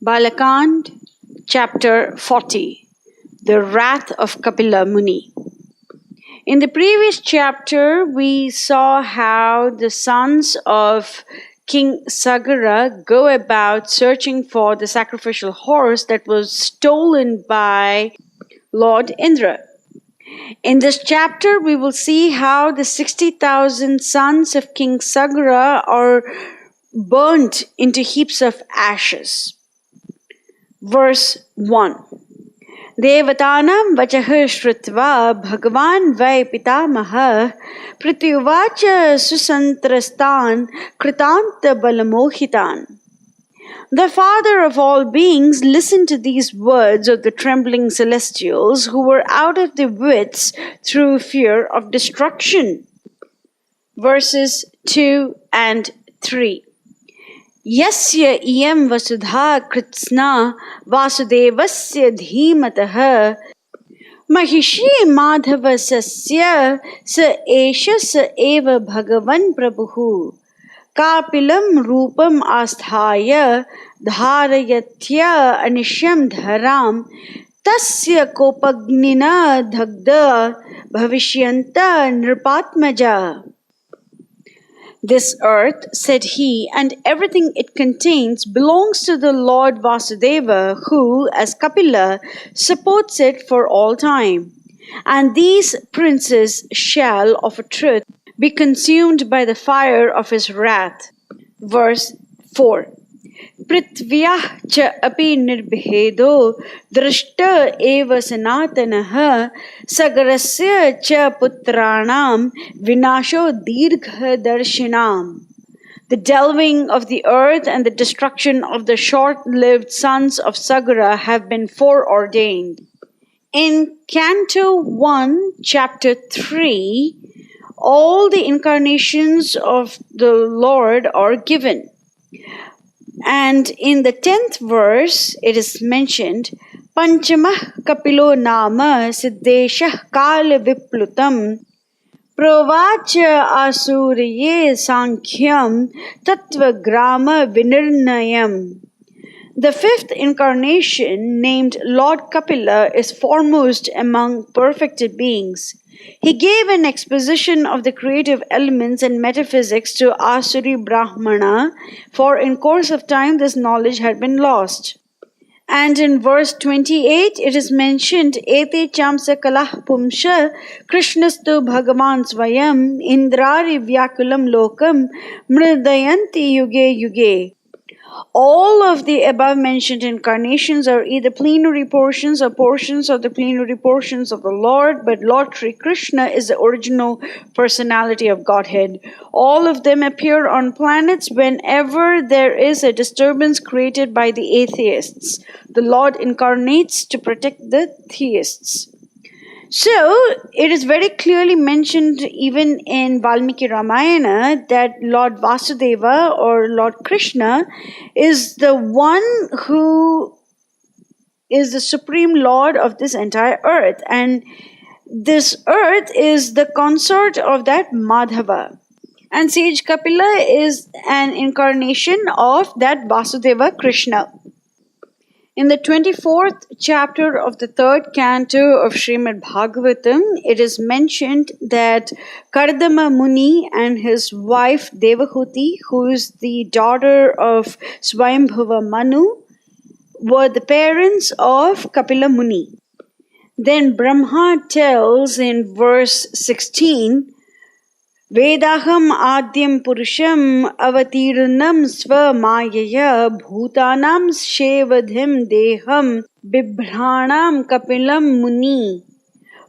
Balakand, Chapter 40, The Wrath of Kapila Muni. In the previous chapter, we saw how the sons of King Sagara go about searching for the sacrificial horse that was stolen by Lord Indra. In this chapter, we will see how the 60,000 sons of King Sagara are burnt into heaps of ashes. Verse 1. Devatanam vachah shrutva bhagavan vai pitamaḥ pratyuvacha susantrastan kritanta balamohitan. The father of all beings listened to these words of the trembling celestials who were out of their wits through fear of destruction. Verses 2 and 3. Yasya iyam vasudha kritsna vasudevasya dhimatah mahishi madhavasasya sa esha sa eva bhagavan prabhu kapilam rupam asthaya dharayatya anishyam dharam tasya kopagnina dhagda bhavishyanta nripatmaja. This earth, said he, and everything it contains belongs to the Lord Vasudeva, who, as Kapila, supports it for all time. And these princes shall, of a truth, be consumed by the fire of his wrath. Verse 4. Prithvyah cha api nirbhedo drashta eva sanatanah sagarasya cha putranam vinasho dirgha darshinam. The delving of the earth and the destruction of the short-lived sons of Sagara have been foreordained. In Canto 1, Chapter 3, all the incarnations of the Lord are given. And in the 10th verse, it is mentioned, pañcamaḥ kapilo nāma siddheśaḥ kāla-viplutam provācāsuraye sāṅkhyaṁ tattva-grāma-vinirṇayam. The fifth incarnation, named Lord Kapila, is foremost among perfected beings. He gave an exposition of the creative elements and metaphysics to Āsuri Brāhmaṇa, for in course of time this knowledge had been lost. And in verse 28 it is mentioned, Ete chamsa kalah pumsha krishnastu bhagavan svayam indrari vyakulam lokam mridayanti yuge yuge. All of the above-mentioned incarnations are either plenary portions or portions of the plenary portions of the Lord, but Lord Sri Krishna is the original personality of Godhead. All of them appear on planets whenever there is a disturbance created by the atheists. The Lord incarnates to protect the theists. So, it is very clearly mentioned even in Valmiki Ramayana that Lord Vasudeva or Lord Krishna is the one who is the supreme Lord of this entire earth. And this earth is the consort of that Madhava. And sage Kapila is an incarnation of that Vasudeva Krishna. In the 24th chapter of the 3rd canto of Srimad Bhagavatam, it is mentioned that Kapila Muni and his wife Devahuti, who is the daughter of Swayambhuva Manu, were the parents of Kapila Muni. Then Brahma tells in verse 16, Vedaham adyam purusham avatirnam sva mayaya bhutanam shevadhim deham bibhranam kapilam muni.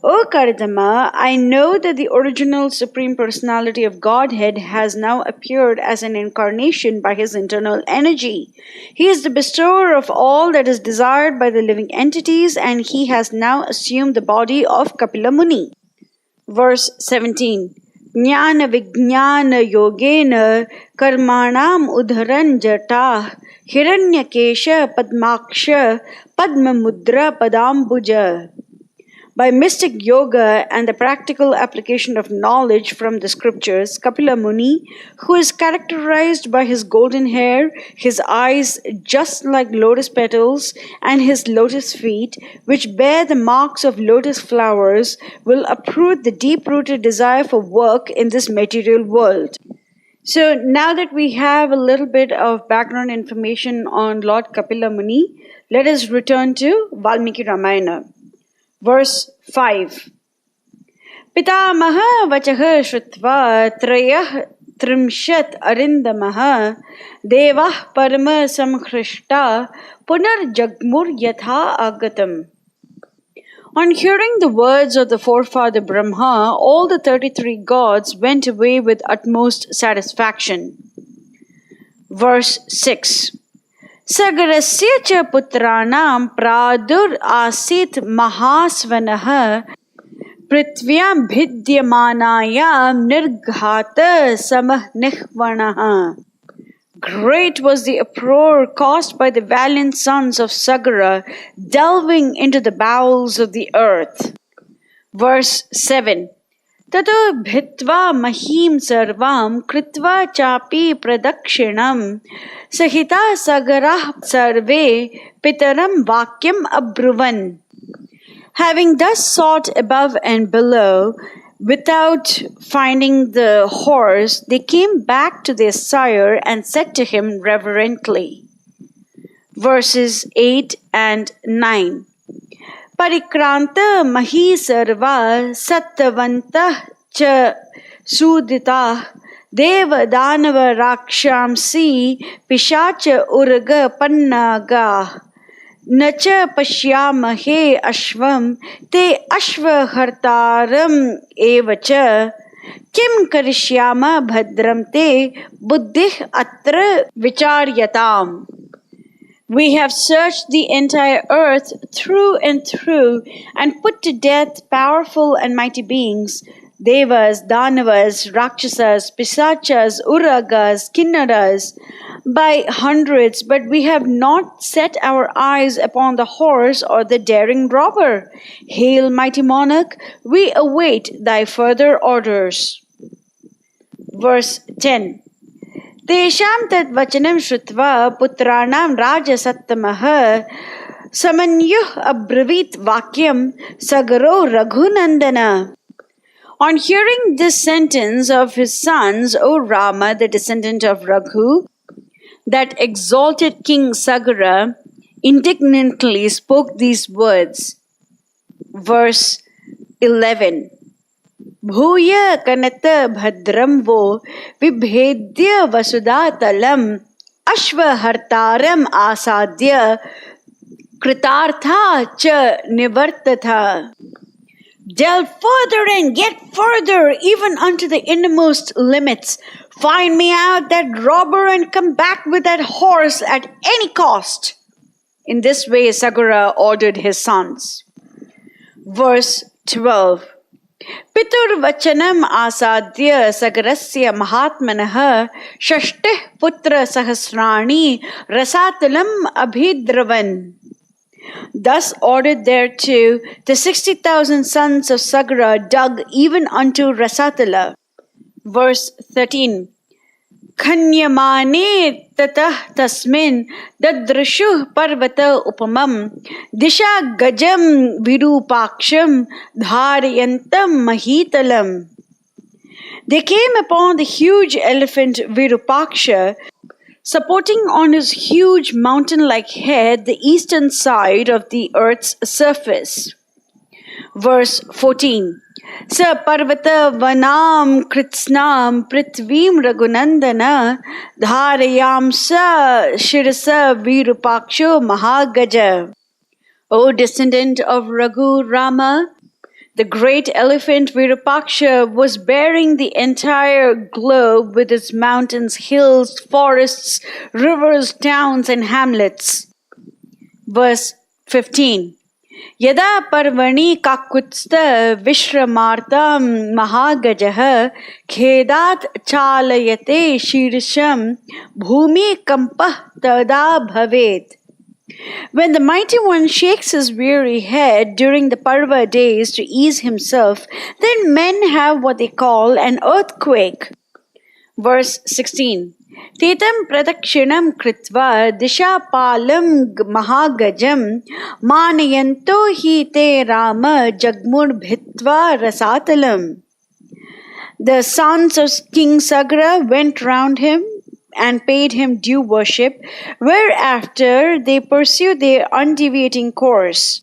O Kardama, I know that the original Supreme Personality of Godhead has now appeared as an incarnation by his internal energy. He is the bestower of all that is desired by the living entities, and he has now assumed the body of Kapila Muni. Verse 17. jñāna-vijñāna-yogena karmaṇām uddharan jaṭāḥ hiraṇya-keśaḥ padmākṣaḥ padma-mudrā-padāmbujaḥ. By mystic yoga and the practical application of knowledge from the scriptures, Kapila Muni, who is characterized by his golden hair, his eyes just like lotus petals, and his lotus feet, which bear the marks of lotus flowers, will uproot the deep-rooted desire for work in this material world. So now that we have a little bit of background information on Lord Kapila Muni, let us return to Valmiki Ramayana. Verse 5. Pitamaha vachah shrutva trayah trimshat arindamaha devah parama samkhrishta punar jagmur yatha agatam. On hearing the words of the forefather Brahma, all the 33 gods went away with utmost satisfaction. Verse 6. Sagarasya cha putranam pradur asit mahasvanaha prithvyam bhidyamanayam nirghata samah nihvanaha. Great was the uproar caused by the valiant sons of Sagara delving into the bowels of the earth. Verse 7. Tato bhitva mahim sarvam kritva chapi pradakshinam sahita sagarah sarve pitaram vakyam abruvan. Having thus sought above and below, without finding the horse, they came back to their sire and said to him reverently. Verses 8 and 9. Parikranta mahi sarva sattavantah cha suditah deva danava rakshamsi pishacha uraga pannaga nacha pashyamahe ashvam te ashvahartaram evacha kim karishyama bhadram te buddhih atra vicharyatam. We have searched the entire earth through and through and put to death powerful and mighty beings, Devas, Danavas, Rakshasas, Pisachas, Uragas, Kinnaras, by hundreds, but we have not set our eyes upon the horse or the daring robber. Hail, mighty monarch, we await thy further orders. Verse 10. Tesham tad vachanam shrutva putranam rajasattamah samanyuh abravit vakyam sagaro raghunandana. On hearing this sentence of his sons, O Rama, the descendant of Raghu, that exalted King Sagara indignantly spoke these words. Verse 11. Bhuya kanata bhadram vo vibhedya vasudatalam ashvahartaram asadya kritartha cha nivartatha. Delve further and get further, even unto the innermost limits. Find me out that robber and come back with that horse at any cost. In this way, Sagara ordered his sons. Verse 12. Pitur vachanam asadya sagarasya mahatmanah shashtih putra sahasrani rasatalam abhidravan. Thus ordered thereto, the 60,000 sons of Sagara dug even unto Rasatala. Verse 13. Khanyamane tatah tasmin dadrishuh parvata upamam disha gajam virupaksham dharayantam mahitalam. They came upon the huge elephant Virupaksha, supporting on his huge mountain-like head the eastern side of the earth's surface. Verse 14. Sa parvata vanam kritsnam prithvim raghunandana dharayam sa shirasa virupaksho mahagaja. O descendant of Raghu Rama, the great elephant Virupaksha was bearing the entire globe with its mountains, hills, forests, rivers, towns, and hamlets. Verse 15. Yada parvani kakutsta vishramartam mahagajah khedat chalayate shirsham bhumi kampah tada bhavet. When the Mighty One shakes his weary head during the Parva days to ease himself, then men have what they call an earthquake. Verse 16. Tetam pradakshinam kritva dishapalam mahagajam manayanto hi te rama jagmur bhitva rasatalam. The sons of King Sagara went round him and paid him due worship, whereafter they pursued their undeviating course.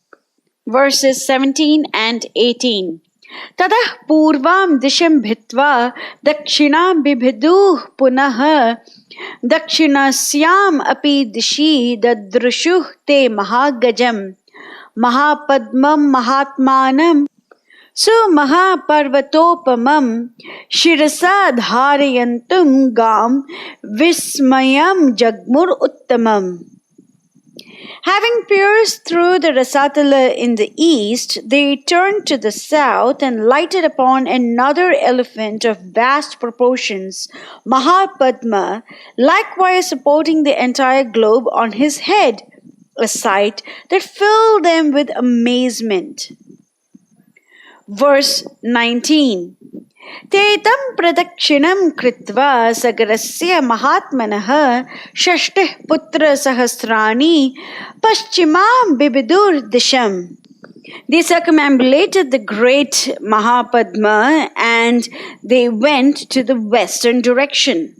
Verses 17 and 18. Tadah purvam disham bhitva dakshina bibhiduh punah dakshinasyam api dishi dadrushuh te mahagajam mahapadmam mahatmanam Sumahaparvatopamam shirasa dharayantum gam vismayam jagmur uttamam. Having pierced through the Rasatala in the east, they turned to the south and lighted upon another elephant of vast proportions, Mahapadma, likewise supporting the entire globe on his head, a sight that filled them with amazement. Verse 19. Tetam pradakshinam kritva sagarasya mahatmanah shashtih putra sahasrani paschimam bibidur disham. They circumambulated the great Mahapadma and they went to the western direction.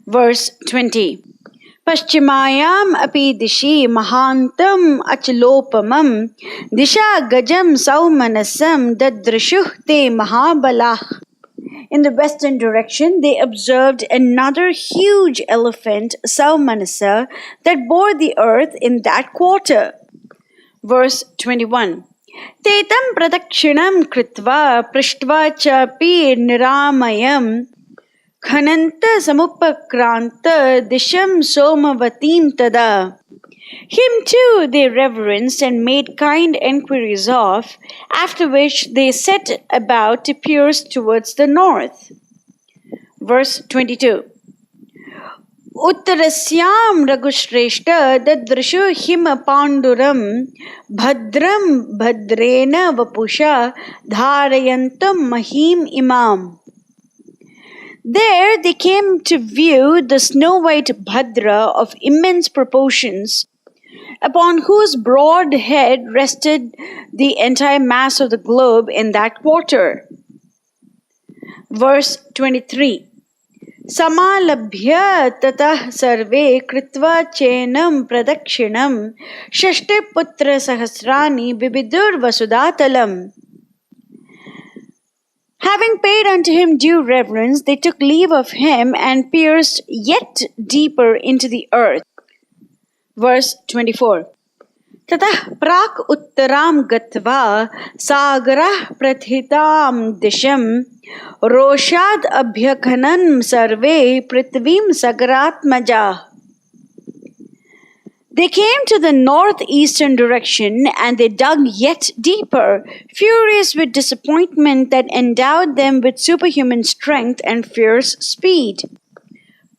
Verse 20. Paschimāyam api dishi mahantam achalopamam disha gajam saumanasam dadrishuh te mahabalah. In the western direction, they observed another huge elephant, Saumanasa, that bore the earth in that quarter. Verse 21. Tetam pradakshinam kritva prishtva chapi niramayam Khananta samupakranta disham somavatim tada. Him too they reverenced and made kind enquiries of, after which they set about to pierce towards the north. Verse 22. Uttarasyam ragushreshta dadrishu hima panduram bhadram bhadrena vapusha dharayantam mahim imam. There they came to view the snow-white Bhadra of immense proportions, upon whose broad head rested the entire mass of the globe in that quarter. Verse 23. Samalabhya tatah sarve kritva chenam pradakshinam shashte putra sahasrani bibidur vasudatalam. Having paid unto him due reverence, they took leave of him and pierced yet deeper into the earth. Verse 24. Tatah prak uttaram gatva Sagara prathitam disham roshad abhyakhanam sarve prithvim sagaratmaja. They came to the northeastern direction and they dug yet deeper, furious with disappointment that endowed them with superhuman strength and fierce speed.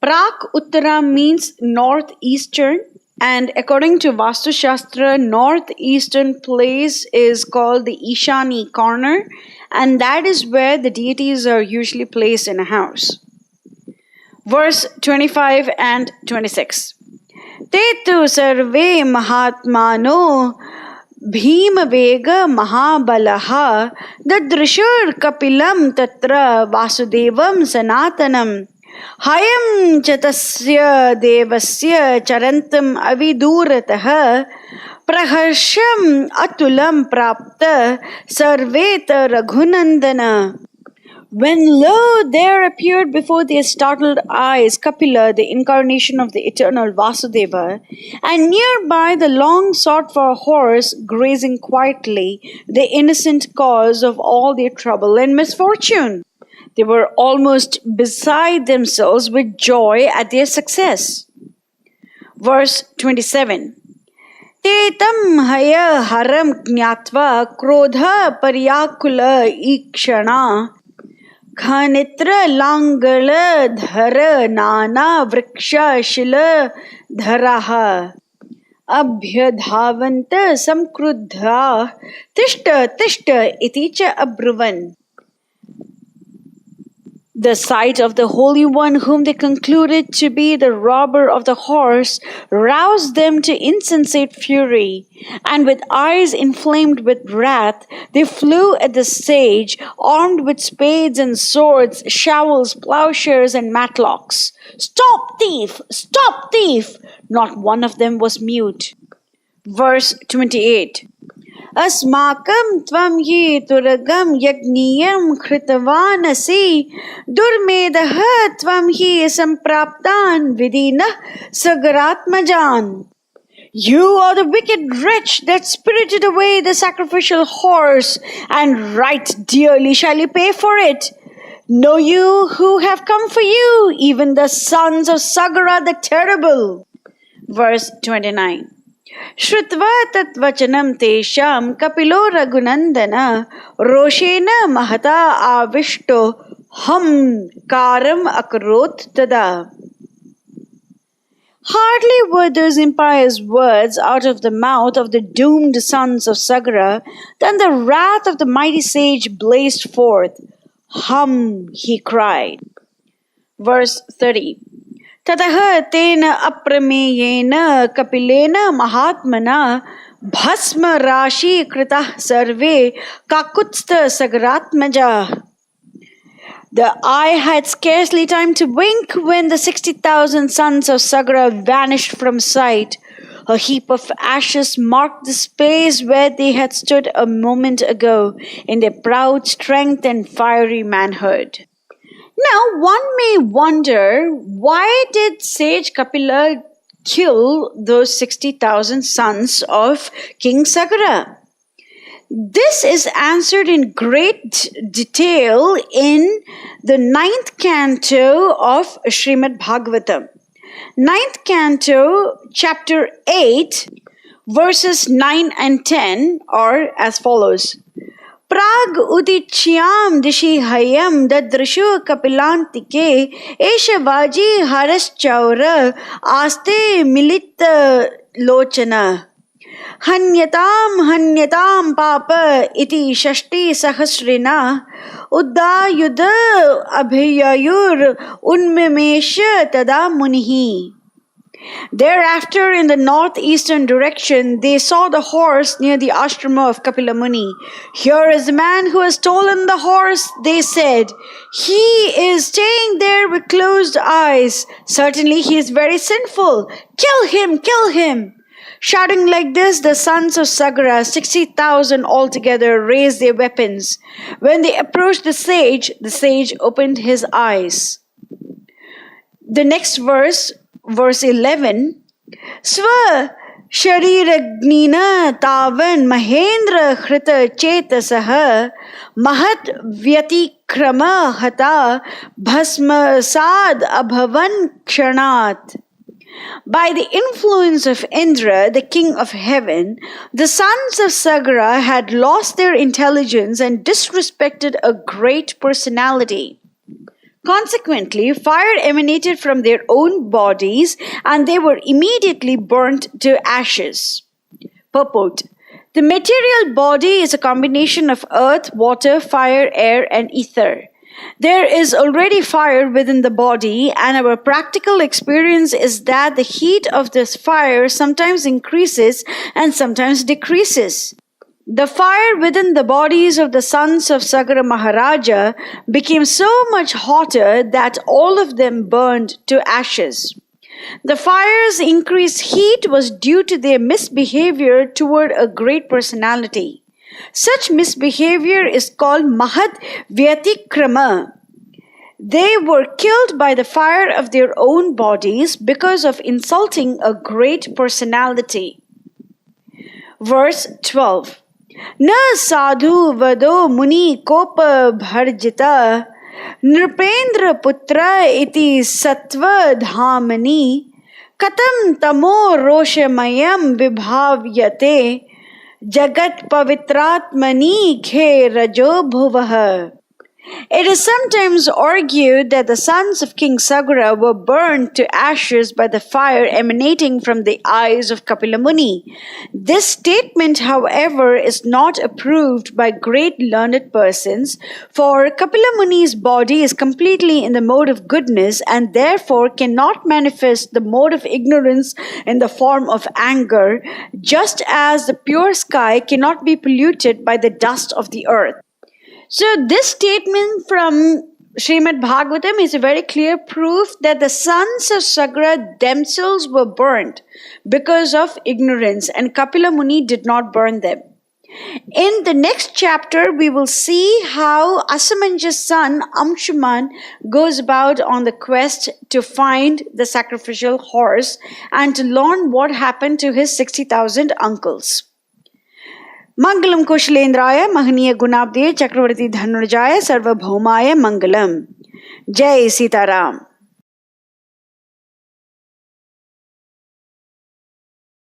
Prak Uttara means northeastern, and according to Vastu Shastra, northeastern place is called the Ishani corner, and that is where the deities are usually placed in a house. Verse 25 and 26. Tetu sarve mahatmano bhima vega mahabalaha dadrishur kapilam tatra vasudevam sanatanam hayam chatasya devasya charantam avidurataha praharsham atulam prapta sarveta raghunandana. When lo, there appeared before their startled eyes Kapila, the incarnation of the eternal Vasudeva, and nearby the long sought-for horse grazing quietly, the innocent cause of all their trouble and misfortune. They were almost beside themselves with joy at their success. Verse 27. Tetam haya haram jñātva krodha paryakula ikshana Khanitra langala dhara nana vriksha shila dharaha. abhyadhavanta samkruddha tishta tishta iti cha abruvan. The sight of the Holy One, whom they concluded to be the robber of the horse, roused them to insensate fury, and with eyes inflamed with wrath, they flew at the sage, armed with spades and swords, shovels, plowshares, and matlocks. "Stop, thief! Stop, thief!" Not one of them was mute. Verse 28. Asmakam tvam hi turagam yagniyam kritavanasi durmedaha tvam hi sampraptan vidina sagaratmajan. You are the wicked wretch that spirited away the sacrificial horse, and right dearly shall you pay for it. Know you who have come for you, even the sons of Sagara the terrible. Verse 29. Shrutva tatvachanam tesham kapilo raghunandana roshena mahata avishto ham karam akarot tada. Hardly were those impious words out of the mouth of the doomed sons of Sagara than the wrath of the mighty sage blazed forth. Hum, he cried. Verse 30. Tataha tena aprameyena kapilena mahatmana bhasma rashi kritah sarve kakutsta sagaratmaja. The eye had scarcely time to wink when the 60,000 sons of Sagara vanished from sight. A heap of ashes marked the space where they had stood a moment ago in their proud strength and fiery manhood. Now, one may wonder, why did sage Kapila kill those 60,000 sons of King Sagara? This is answered in great detail in the 9th canto of Srimad Bhagavatam. 9th canto, chapter 8, verses 9 and 10 are as follows. Prag udichyam dishi hayam dadrishu kapilantike esha haras chaura aste milita lochana hanyataam papa iti shashti sahasrina uddayuda abhiyayur unmimesha tada munihi. Thereafter, in the northeastern direction, they saw the horse near the ashrama of Kapila Muni. "Here is the man who has stolen the horse," they said. "He is staying there with closed eyes. Certainly he is very sinful. Kill him, kill him." Shouting like this, the sons of Sagara, 60,000 altogether, raised their weapons. When they approached the sage opened his eyes. The next verse, verse 11, Sva Shariragnina Tavan Mahendra Khrita Chetasaha Mahat Vyatikrama Hata Bhasma Sad Abhavan Kshanat. By the influence of Indra, the king of heaven, the sons of Sagara had lost their intelligence and disrespected a great personality. Consequently, fire emanated from their own bodies and they were immediately burnt to ashes. Purport. The material body is a combination of earth, water, fire, air, and ether. There is already fire within the body, and our practical experience is that the heat of this fire sometimes increases and sometimes decreases. The fire within the bodies of the sons of Sagara Maharaja became so much hotter that all of them burned to ashes. The fire's increased heat was due to their misbehavior toward a great personality. Such misbehavior is called Mahat Vyatikrama. They were killed by the fire of their own bodies because of insulting a great personality. Verse 12. Na sadhu vado muni kopa bharjita nrpendra putra iti sattva dhamani katam tamo roshamayam vibhavyate jagat pavitratmani khe rajo bhuvaha. It is sometimes argued that the sons of King Sagara were burned to ashes by the fire emanating from the eyes of Kapila Muni. This statement, however, is not approved by great learned persons, for Kapila Muni's body is completely in the mode of goodness and therefore cannot manifest the mode of ignorance in the form of anger, just as the pure sky cannot be polluted by the dust of the earth. So this statement from Srimad Bhagavatam is a very clear proof that the sons of Sagara themselves were burnt because of ignorance, and Kapila Muni did not burn them. In the next chapter, we will see how Asamanja's son Amshuman goes about on the quest to find the sacrificial horse and to learn what happened to his 60,000 uncles. Mangalam Kushalendraya, Mahaniya Gunabde, Chakravarti Dhanurjaya, Sarvabhaumaya Mangalam. Jai Sitaram.